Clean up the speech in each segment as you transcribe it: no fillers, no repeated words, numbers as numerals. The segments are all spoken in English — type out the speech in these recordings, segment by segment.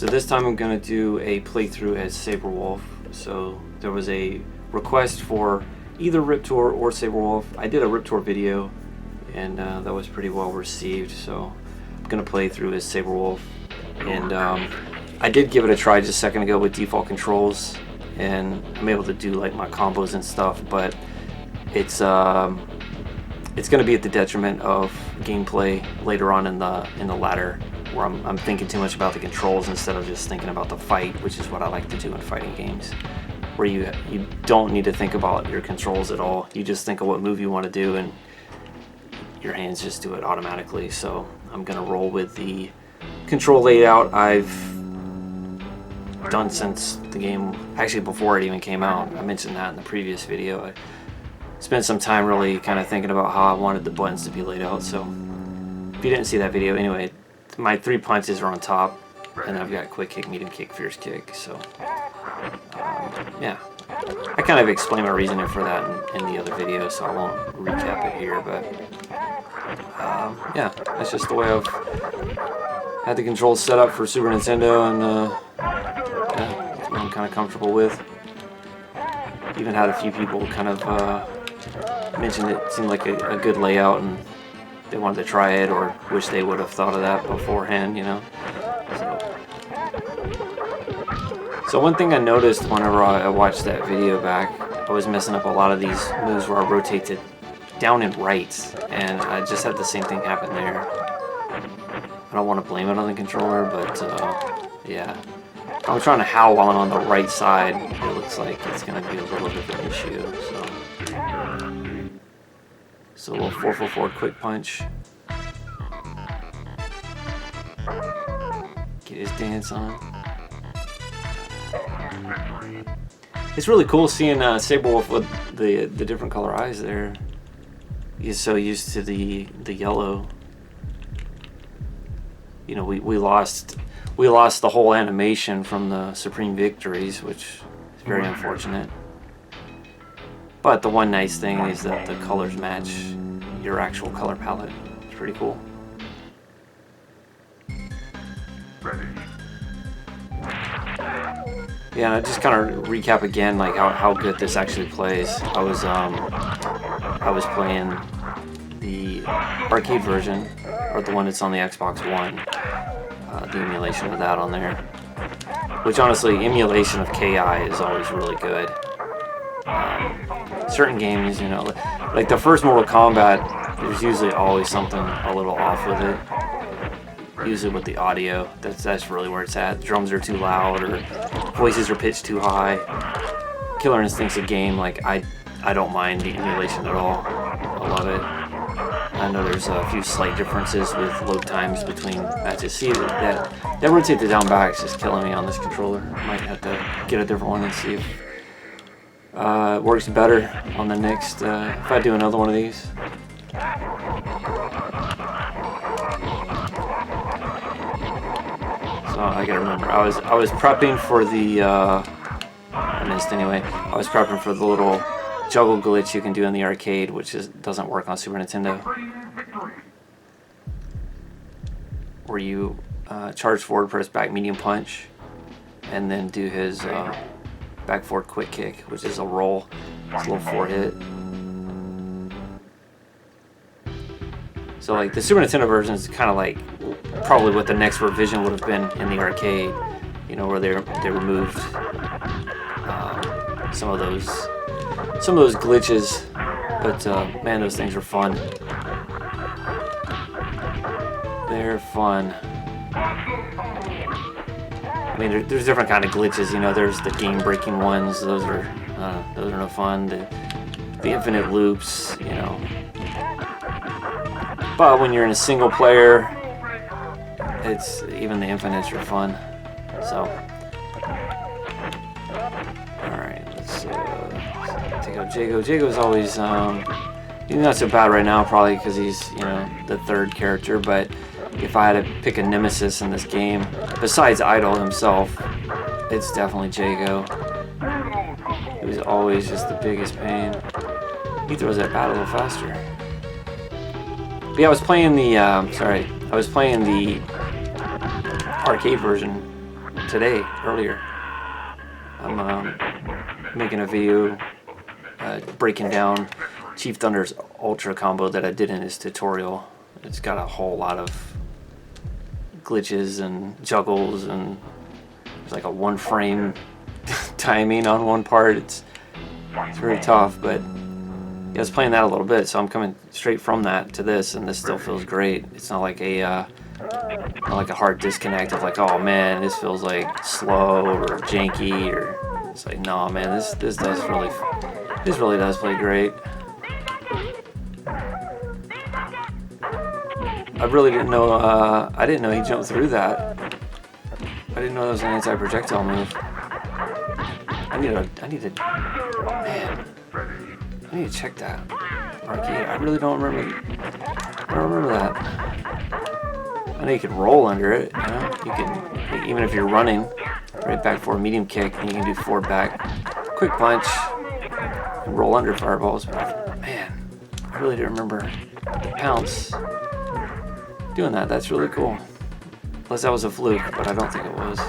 So this time I'm going to do a playthrough as Sabrewulf. So there was a request for either Riptor or Sabrewulf. I did a Riptor video and that was pretty well received, so I'm going to play through as Sabrewulf. And I did give it a try just a second ago with default controls, and I'm able to do like my combos and stuff, but it's going to be at the detriment of gameplay later on in the ladder, where I'm thinking too much about the controls instead of just thinking about the fight, which is what I like to do in fighting games, where you don't need to think about your controls at all. You just think of what move you want to do and your hands just do it automatically. So I'm gonna roll with the control layout I've done since the game, actually before it even came out. I mentioned that in the previous video. I spent some time really kind of thinking about how I wanted the buttons to be laid out. So if you didn't see that video, anyway, my 3 punches are on top, and I've got quick kick, medium kick, fierce kick. So yeah, I kind of explained my reasoning for that in the other video, so I won't recap it here, but yeah, that's just the way I've had the controls set up for Super Nintendo, and yeah, that's what I'm kind of comfortable with. Even had a few people kind of mention it seemed like a good layout, and they wanted to try it, or wish they would have thought of that beforehand, you know. So one thing I noticed whenever I watched that video back, I was messing up a lot of these moves where I rotated down and right, and I just had the same thing happen there. I don't want to blame it on the controller, but yeah. I'm trying to howl while I'm on the right side. It looks like it's going to be a little bit of an issue. So a little 444 quick punch. Get his dance on. It's really cool seeing Sabrewulf with the different color eyes there. He's so used to the yellow. You know, we lost the whole animation from the Supreme Victories, which is very unfortunate. But the one nice thing is that the colors match your actual color palette. It's pretty cool. Ready. Yeah, and I just kind of recap again, like how good this actually plays. I was playing the arcade version, or the one that's on the Xbox One. The emulation of that on there, which honestly, emulation of KI is always really good. Certain games, you know, like the first Mortal Kombat, there's usually always something a little off with it. Usually with the audio, that's really where it's at. Drums are too loud, or voices are pitched too high. Killer Instinct's a game like I don't mind the emulation at all. I love it. I know there's a few slight differences with load times between matches. See, that rotate the down back is just killing me on this controller. I might have to get a different one and see if it works better on the next, if I do another one of these. So I gotta remember, I was prepping for the, I missed anyway, I was prepping for the little juggle glitch you can do in the arcade, which doesn't work on Super Nintendo, where you charge forward, press back medium punch, and then do his back forward quick kick, which is a roll. It's a little 4-hit. So like the Super Nintendo version is kind of like probably what the next revision would have been in the arcade, you know, where they removed some of those glitches, but man, those things are fun. They're fun. I mean, there's different kind of glitches, you know. There's the game-breaking ones; those are no fun. The infinite loops, you know. But when you're in a single player, even the infinites are fun. So, all right, let's take out Jago. Jago's always he's not so bad right now, probably because he's, you know, the third character. But if I had to pick a nemesis in this game, besides Eyedol himself, it's definitely Jago. He was always just the biggest pain. He throws that bat a little faster. But yeah, I was playing the arcade version today, earlier. I'm making a video breaking down Chief Thunder's Ultra combo that I did in his tutorial. It's got a whole lot of glitches and juggles, and there's like a 1 frame timing on one part. It's very tough, but yeah, I was playing that a little bit, so I'm coming straight from that to this, and this still feels great. It's not like a hard disconnect of like, oh man, this feels like slow or janky, or it's like, no man, this really does play great. I really didn't know. I didn't know he jumped through that. I didn't know that was an anti-projectile move. I need to check that. Arcade. I really don't remember. I don't remember that. I know you can roll under it. You know, you can, even if you're running, right back for a medium kick, and you can do forward back, quick punch, and roll under fireballs. But man, I really don't remember the pounce doing that. That's really cool. Unless that was a fluke, but I don't think it was.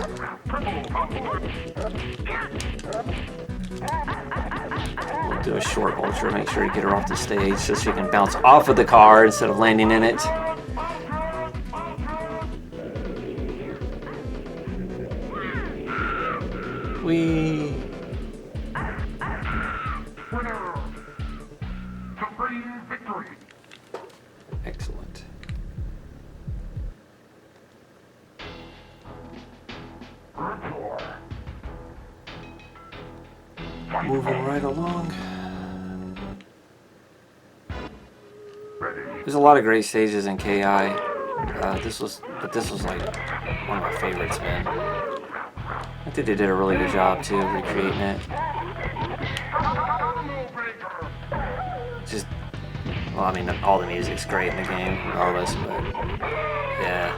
We'll do a short ultra, make sure to get her off the stage so she can bounce off of the car instead of landing in it. Whee! Excellent. Moving right along. There's a lot of great stages in KI. This was like one of my favorites, man. I think they did a really good job too, recreating it. Just, well, I mean, all the music's great in the game, regardless, but yeah.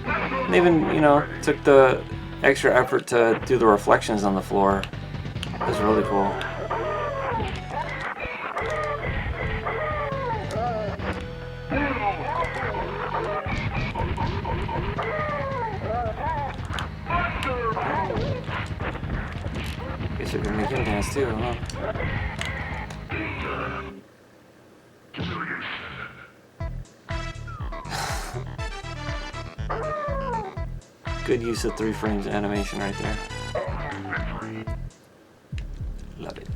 And they even, you know, took the extra effort to do the reflections on the floor. It was really cool. Guess you're gonna make him dance too, huh? Good use of 3 frames of animation right there. Love it.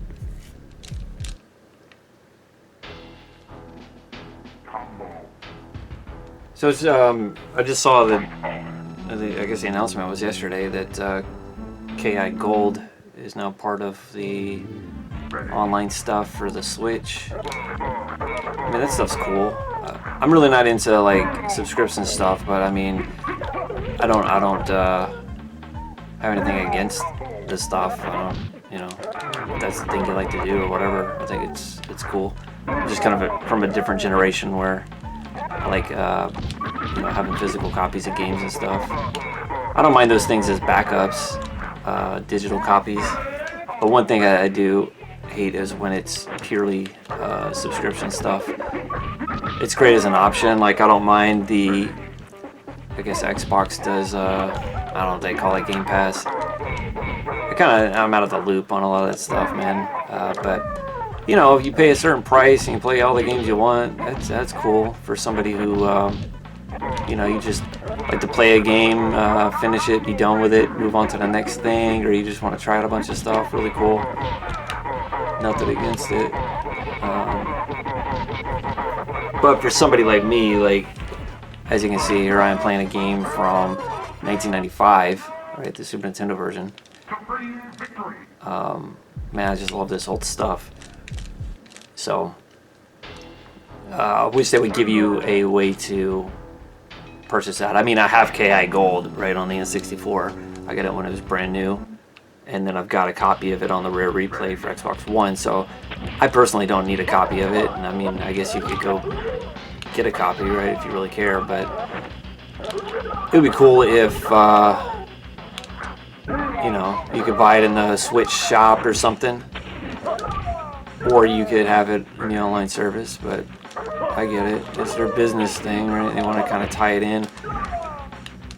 So it's, I just saw that, I guess the announcement was yesterday that KI Gold is now part of the online stuff for the Switch. I mean, that stuff's cool. I'm really not into like subscription stuff, but I mean, I don't have anything against this stuff. I don't, you know, if that's the thing you like to do or whatever. I think it's cool. I'm just kind of from a different generation where I like you know, having physical copies of games and stuff. I don't mind those things as backups, digital copies. But one thing I do hate is when it's purely subscription stuff. It's great as an option. Like, I don't mind the, I guess Xbox does, I don't know what they call it, Game Pass. I'm out of the loop on a lot of that stuff, man. But you know, if you pay a certain price and you play all the games you want, that's cool for somebody who, you know, you just like to play a game, finish it, be done with it, move on to the next thing, or you just want to try out a bunch of stuff. Really cool. Nothing against it. But for somebody like me, like, as you can see here, I am playing a game from 1995, right, the Super Nintendo version. Man, I just love this old stuff. So, I wish they would give you a way to purchase that. I mean, I have KI Gold, right, on the N64. I got it when it was brand new. And then I've got a copy of it on the Rare Replay for Xbox One. So, I personally don't need a copy of it. And I mean, I guess you could go get a copy, right, if you really care. But it would be cool if, you know, you could buy it in the Switch shop or something. Or you could have it in the online service, but I get it. It's their business thing, right? They want to kind of tie it in.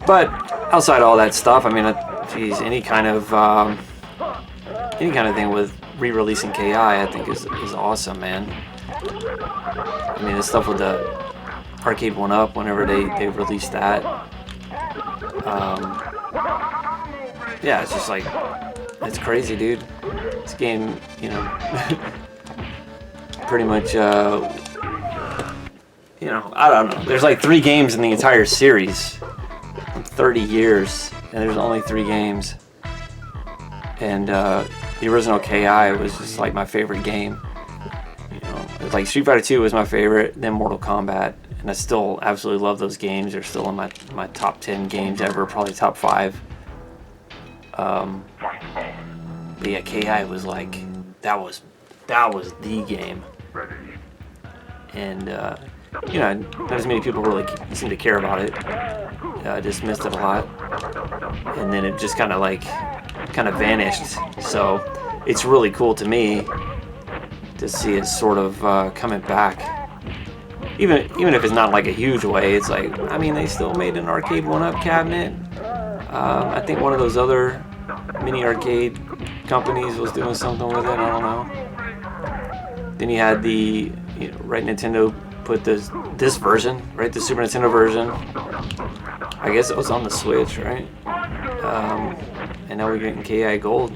But outside all that stuff, I mean, geez, any kind of thing with re-releasing KI, I think is awesome, man. I mean, the stuff with the Arcade 1-Up, whenever they released that, yeah, it's just like, it's crazy, dude. This game, you know, pretty much, you know, I don't know. There's like 3 games in the entire series. 30 years, and there's only 3 games. And the original KI was just like my favorite game. You know, it was like Street Fighter 2 was my favorite, then Mortal Kombat, and I still absolutely love those games. They're still in my top 10 games ever, probably top 5. But yeah, KI was like, that was the game. And you know, not as many people really seem to care about it. I dismissed it a lot, and then it just kind of vanished. So it's really cool to me to see it sort of coming back. Even if it's not like a huge way, it's like, I mean, they still made an Arcade 1-Up cabinet. I think one of those other mini arcade companies was doing something with it. I don't know. Then you had the, you know, right, Nintendo put this version, right, the Super Nintendo version. I guess it was on the Switch, right? And now we're getting KI Gold.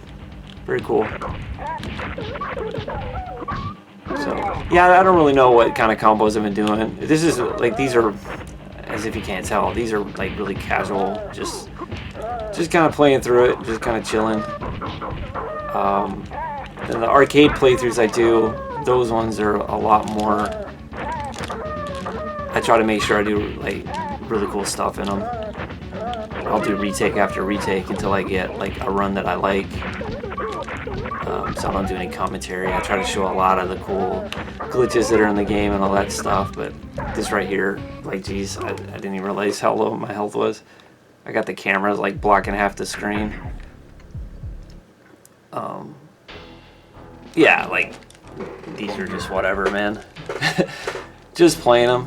Very cool. So yeah, I don't really know what kind of combos I've been doing. This is like, these are, as if you can't tell, these are like really casual, just kind of playing through it, just kind of chilling. Then the arcade playthroughs I do, those ones are a lot more. I try to make sure I do like really cool stuff in them. I'll do retake after retake until I get like a run that I like. So I don't do any commentary. I try to show a lot of the cool glitches that are in the game and all that stuff. But this right here, like, geez, I didn't even realize how low my health was. I got the camera like blocking half the screen. Yeah, like, these are just whatever, man. Just playing them.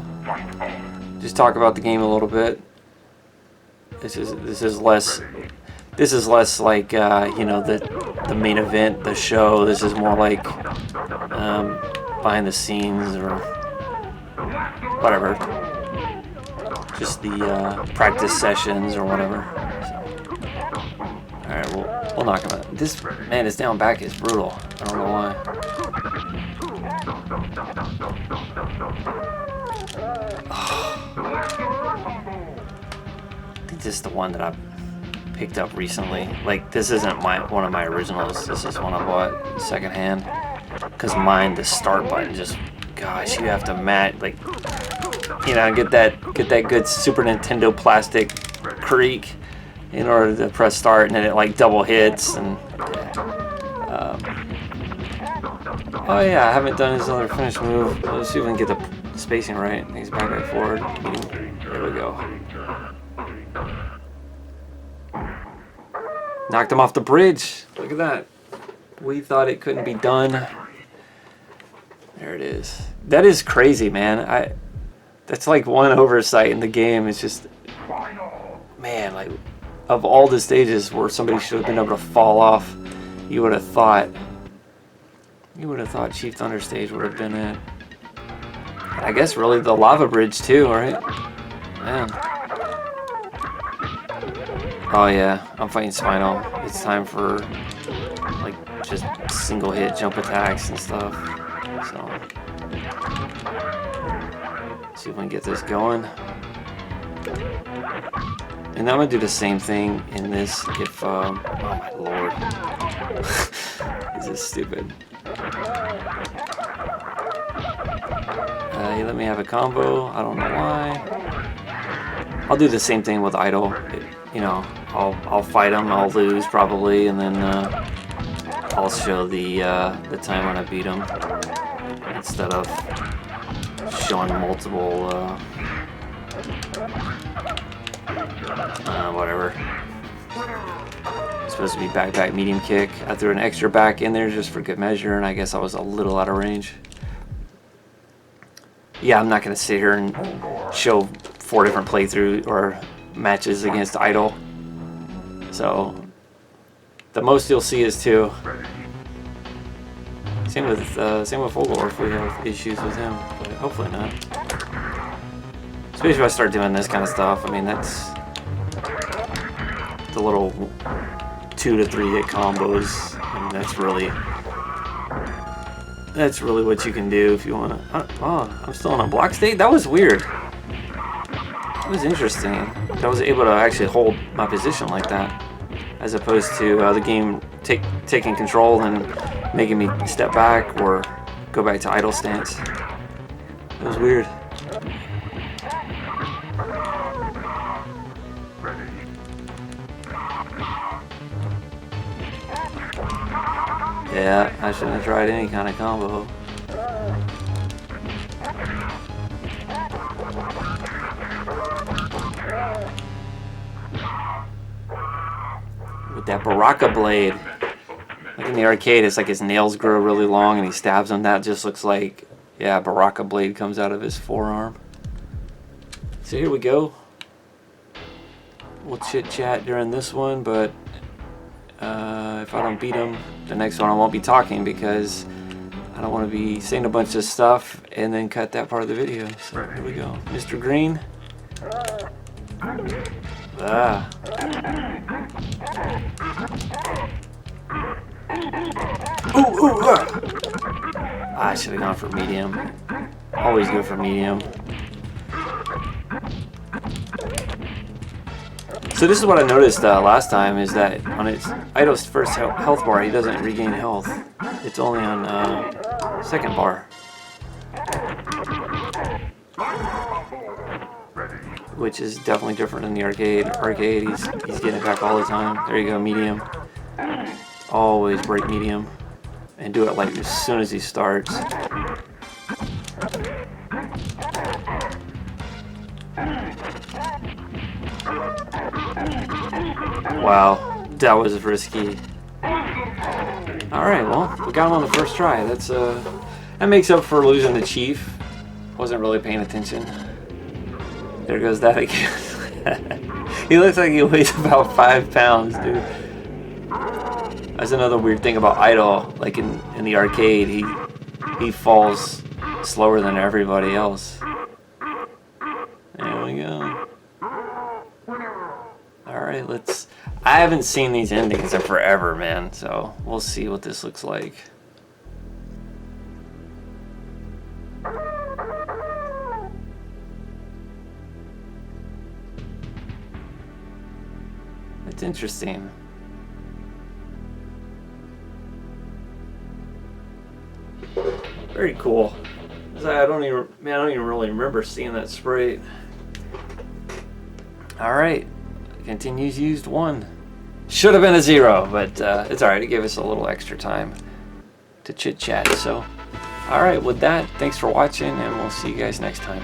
Just talk about the game a little bit. This is less like you know, the main event, the show. This is more like behind the scenes or whatever. Just the practice sessions or whatever. So, all right, we'll knock him out. This man, his down back is brutal. I don't know why. I think this is the one that I picked up recently. Like, this isn't one of my originals. This is one I bought secondhand. Cause mine, the start button, just, gosh, you have to match, like, you know, get that good Super Nintendo plastic creak in order to press start, and then it like double hits. And oh yeah, I haven't done his other finish move. Let's see if we can get the spacing right. He's back right forward. There we go. Knocked him off the bridge. Look at that. We thought it couldn't be done. There it is. That is crazy, man. That's like one oversight in the game. It's just, man, like, of all the stages where somebody should have been able to fall off, you would have thought Chief Thunder stage would have been it. I guess really the lava bridge too, right? Man. Oh yeah, I'm fighting Spinal. It's time for like just single hit jump attacks and stuff. So see if we can get this going. And I'm gonna do the same thing in this if oh my lord. This is stupid. You let me have a combo. I don't know why. I'll do the same thing with Eyedol. You know, I'll fight him. I'll lose probably, and then I'll show the time when I beat him instead of showing multiple whatever. It's supposed to be back medium kick. I threw an extra back in there just for good measure, and I guess I was a little out of range. Yeah, I'm not gonna sit here and show 4 different playthrough or matches against Eyedol. So the most you'll see is 2. Ready. Same with Fulgore if we have issues with him, but hopefully not. Especially if I start doing this kind of stuff. I mean, that's the little 2 to 3 hit combos. I mean, that's really what you can do if you want to. Oh, I'm still in a block state? That was weird. That was interesting. I was able to actually hold my position like that, as opposed to the game taking control and making me step back or go back to idle stance. It was weird. Ready. Yeah, I shouldn't have tried any kind of combo. With that Baraka blade. Like in the arcade, it's like his nails grow really long and he stabs them. That just looks like, yeah, Baraka blade comes out of his forearm. So here we go. We'll chit chat during this one, but if I don't beat him, the next one I won't be talking because I don't want to be saying a bunch of stuff and then cut that part of the video. So here we go. Mr. Green. Ah. Ooh, I should have gone for medium. Always go for medium. So this is what I noticed last time, is that on its Eyedol's first health bar, he doesn't regain health. It's only on second bar. Which is definitely different in the arcade. He's getting it back all the time. There you go, medium. Always break medium. And do it like as soon as he starts. Wow, that was risky. Alright, well, we got him on the first try. That makes up for losing the Chief. Wasn't really paying attention. There goes that again. He looks like he weighs about 5 pounds, dude. That's another weird thing about Eyedol. Like in the arcade, he falls slower than everybody else. There we go. Alright, I haven't seen these endings in forever, man. So we'll see what this looks like. It's interesting. Very cool. I don't even really remember seeing that sprite. All right, continues used 1. Should have been a 0, but it's all right. It gave us a little extra time to chit chat. So, all right, with that, thanks for watching, and we'll see you guys next time.